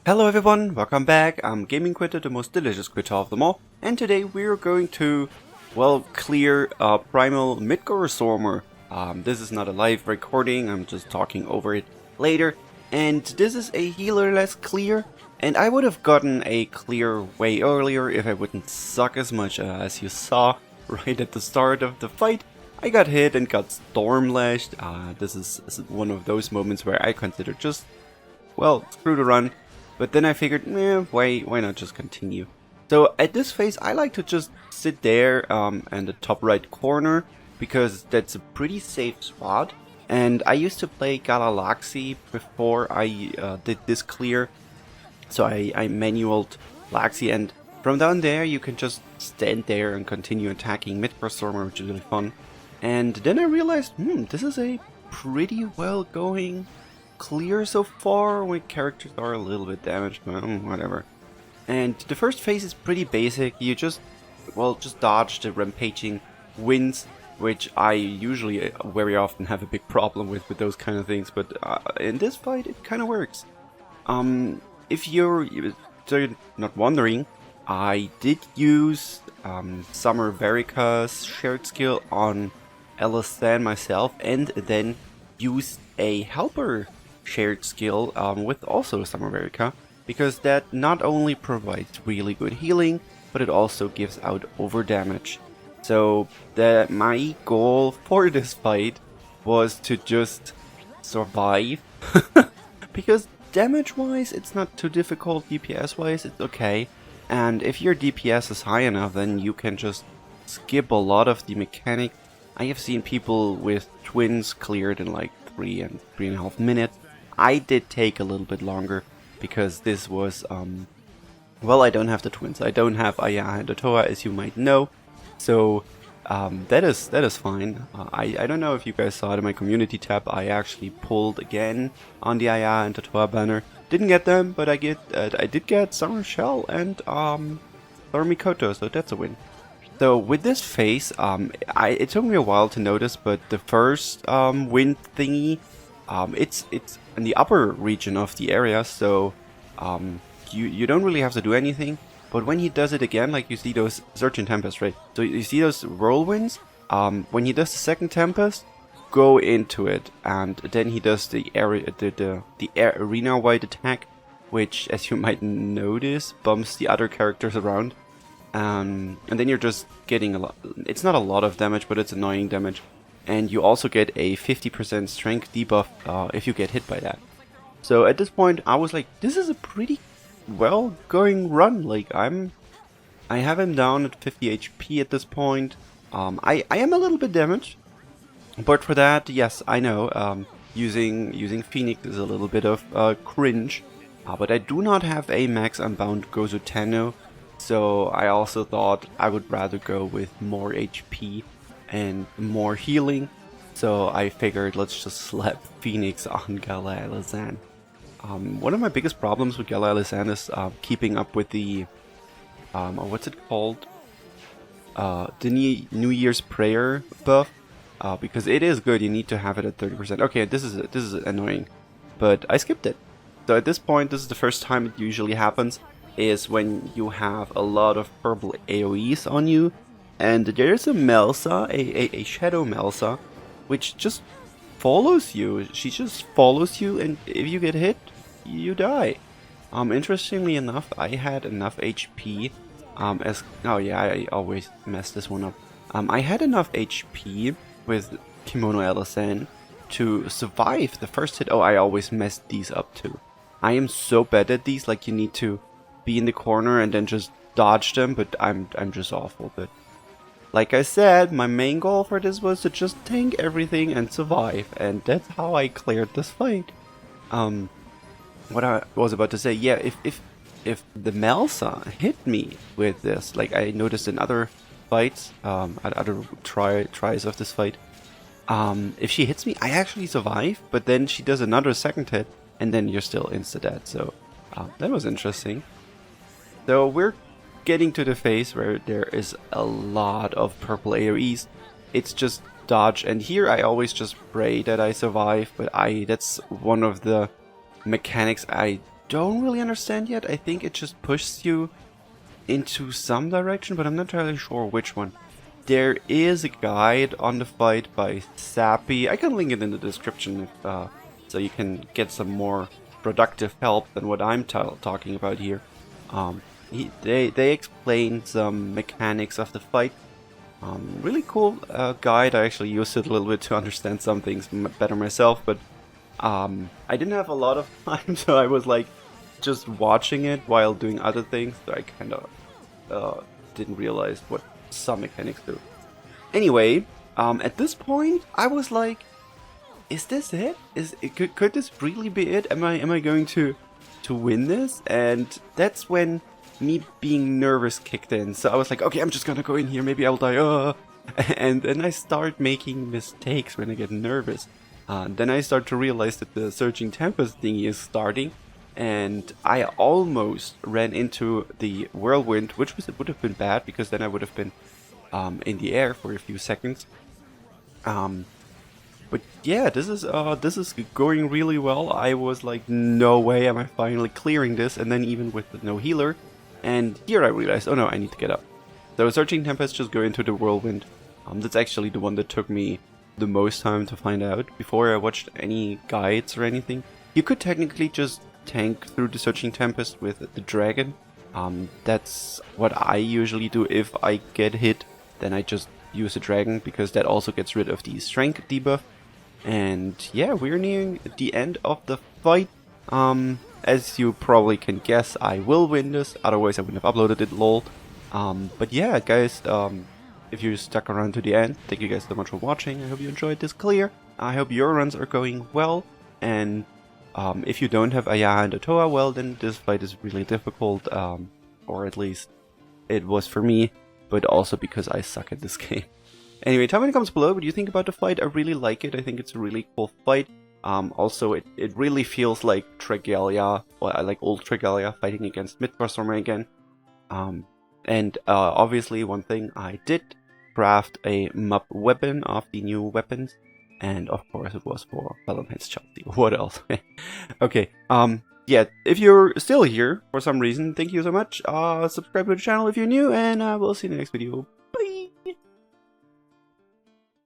Hello everyone, welcome back. I'm Gaming Quitte, the most delicious Quitte of them all, and today we're going to, well, clear Primal Midgardsormr. This is not a live recording, I'm just talking over it later, and this is a healerless clear, and I would have gotten a clear way earlier if I wouldn't suck as much as you saw right at the start of the fight. I got hit and got storm lashed. This is one of those moments where I consider just, well, screw the run. But then I figured, why not just continue? So at this phase, I like to just sit there in the top right corner, because that's a pretty safe spot. And I used to play Galaxy before I did this clear. So I manualed Laxi, and from down there you can just stand there and continue attacking Midgardsormr, which is really fun. And then I realized, this is a pretty well going clear so far. My characters are a little bit damaged, but whatever. And the first phase is pretty basic. You just dodge the rampaging winds, which I usually very often have a big problem with those kind of things, but in this fight it kind of works. If you're not wondering, I did use Summer Verica's shared skill on Elisanne myself, and then used a helper shared skill with also Summer Verica, because that not only provides really good healing, but it also gives out over damage. So my goal for this fight was to just survive, because damage wise it's not too difficult, DPS wise it's okay, and if your DPS is high enough then you can just skip a lot of the mechanic. I have seen people with twins cleared in like 3.5 minutes. I did take a little bit longer because this was, well, I don't have the twins. I don't have Aya and Otoa, as you might know. So that is fine. I don't know if you guys saw it in my community tab. I actually pulled again on the Aya and Otoa banner. Didn't get them, but I did get Summer Shell and Mikoto, so that's a win. So with this phase, it took me a while to notice, but the first wind thingy, it's in the upper region of the area, so you don't really have to do anything. But when he does it again, like you see those Searching Tempest, right? So you see those whirlwinds. When he does the second Tempest, go into it, and then he does the arena-wide attack, which, as you might notice, bumps the other characters around. And then you're just getting a lot. It's not a lot of damage, but it's annoying damage. And you also get a 50% strength debuff if you get hit by that. So at this point, I was like, this is a pretty well going run. Like I have him down at 50 HP at this point. I am a little bit damaged, but for that, yes, I know. Using Phoenix is a little bit of cringe. But I do not have a max unbound Gozutano. So I also thought I would rather go with more HP and more healing. So I figured let's just slap Phoenix on Dragalia Lost. One of my biggest problems with Dragalia Lost is keeping up with the what's it called? The New Year's Prayer buff. Because it is good, you need to have it at 30%. Okay, this is annoying, but I skipped it. So at this point, this is the first time it usually happens, is when you have a lot of purple AoEs on you, and there's a Melsa, a Shadow Melsa, which just follows you. She just follows you, and if you get hit, you die. Interestingly enough, I had enough HP, oh yeah, I always mess this one up. I had enough HP with Kimono Elisanne to survive the first hit. Oh, I always messed these up too. I am so bad at these, like you need to be in the corner and then just dodge them, but I'm just awful. But like I said, my main goal for this was to just tank everything and survive, and that's how I cleared this fight. What I was about to say, yeah, if the Melsa hit me with this, like I noticed in other fights, at other tries of this fight, if she hits me, I actually survive, but then she does another second hit, and then you're still insta-dead, so that was interesting. So we're getting to the phase where there is a lot of purple AoEs. It's just dodge, and here I always just pray that I survive, but that's one of the mechanics I don't really understand yet. I think it just pushes you into some direction, but I'm not entirely sure which one. There is a guide on the fight by Zappy. I can link it in the description if, so you can get some more productive help than what I'm talking about here. They explain some mechanics of the fight. Really cool guide. I actually used it a little bit to understand some things better myself, but I didn't have a lot of time, so I was like just watching it while doing other things. So I kind of didn't realize what some mechanics do. Anyway, at this point, I was like, "Is this it? Could this really be it? Am I going to win this?" And that's when me being nervous kicked in. So I was like, "Okay, I'm just gonna go in here. Maybe I'll die." And then I start making mistakes when I get nervous. Then I start to realize that the Surging Tempest thingy is starting, and I almost ran into the Whirlwind, which would have been bad because then I would have been in the air for a few seconds. But yeah, this is going really well. I was like, no way am I finally clearing this, and then even with no healer. And here I realized, oh no, I need to get up. So Searching Tempest, just go into the Whirlwind. That's actually the one that took me the most time to find out before I watched any guides or anything. You could technically just tank through the Searching Tempest with the dragon. That's what I usually do if I get hit. Then I just use the dragon because that also gets rid of the strength debuff. And yeah, we're nearing the end of the fight. As you probably can guess, I will win this, otherwise I wouldn't have uploaded it, lol. But yeah, guys, if you stuck around to the end, thank you guys so much for watching. I hope you enjoyed this clear. I hope your runs are going well, and if you don't have Ayaha and Otoa, well, then this fight is really difficult, or at least it was for me, but also because I suck at this game. Anyway, tell me in the comments below what you think about the fight. I really like it. I think it's a really cool fight. Also, it really feels like Dragalia, well, I like old Dragalia fighting against Midgardsormr again. And obviously one thing, I did craft a map weapon of the new weapons. And of course it was for Valentine's Chelsea. What else? Okay, yeah, if you're still here for some reason, thank you so much. Subscribe to the channel if you're new, and we'll see you in the next video.